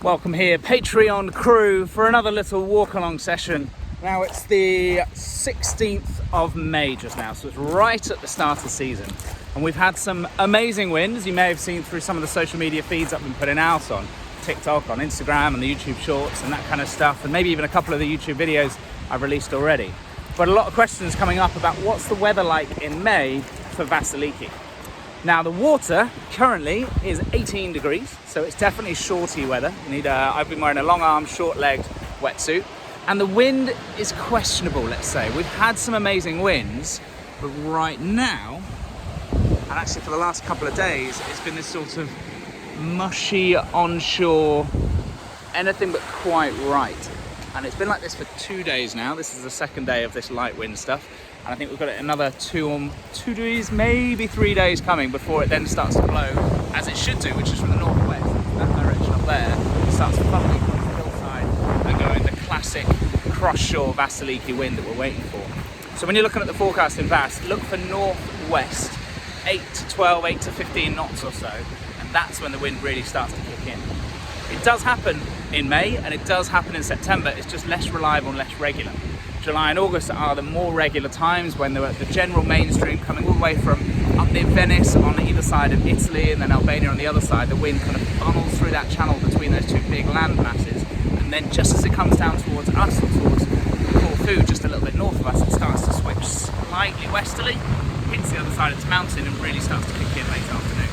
Welcome here, Patreon crew, for another little walk-along session. Now it's the 16th of May just now, so it's right at the start of the season. And we've had some amazing wins. You may have seen through some of the social media feeds I've been putting out on TikTok, on Instagram, and the YouTube shorts and that kind of stuff, and maybe even a couple of the YouTube videos I've released already. But a lot of questions coming up about what's the weather like in May for Vasiliki. Now the water currently is 18 degrees, so it's definitely shorty weather. You need I've been wearing a long arm, short-legged wetsuit, and the wind is questionable, let's say. We've had some amazing winds, but right now, and actually for the last couple of days, it's been this sort of mushy onshore, anything but quite right. And it's been like this for 2 days now. This is the second day of this light wind stuff. And I think we've got another two days, maybe 3 days coming before it then starts to blow, as it should do, which is from the northwest, that direction up there. It starts funneling across the hillside and going the classic cross-shore Vasiliki wind that we're waiting for. So when you're looking at the forecast in Vas, look for northwest, 8 to 12, 8 to 15 knots or so, and that's when the wind really starts to kick in. It does happen in May and it does happen in September, it's just less reliable and less regular. July and August are the more regular times when the general mainstream coming all the way from up near Venice on either side of Italy and then Albania on the other side. The wind kind of funnels through that channel between those two big land masses, and then just as it comes down towards us or towards Corfu, just a little bit north of us, it starts to switch slightly westerly, hits the other side of this mountain and really starts to kick in late afternoon.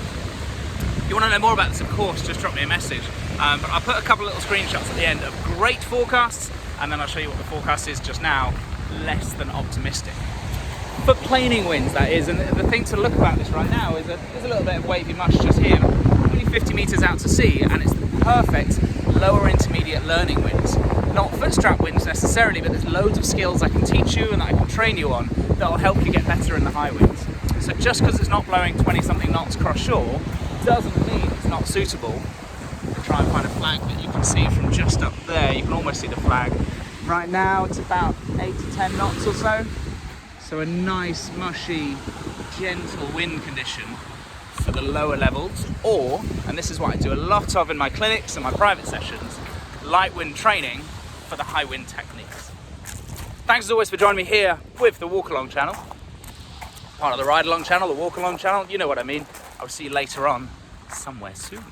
If you want to know more about this, of course, just drop me a message. But I'll put a couple of little screenshots at the end of great forecasts, and then I'll show you what the forecast is just now, less than optimistic. For planing winds, that is, and the thing to look about this right now is that there's a little bit of wavy mush just here, only 50 metres out to sea, and it's the perfect lower intermediate learning winds. Not footstrap winds necessarily, but there's loads of skills I can teach you and that I can train you on that'll help you get better in the high winds. So just because it's not blowing 20-something knots cross shore, doesn't mean it's not suitable. Try and find a flag that you can see from just up there. You can almost see the flag. Right now it's about 8 to 10 knots or so. So a nice, mushy, gentle wind condition for the lower levels. Or, and this is what I do a lot of in my clinics and my private sessions, light wind training for the high wind techniques. Thanks as always for joining me here with the Walk Along channel. Part of the Ride Along channel, the Walk Along channel, you know what I mean. I'll see you later on, somewhere soon.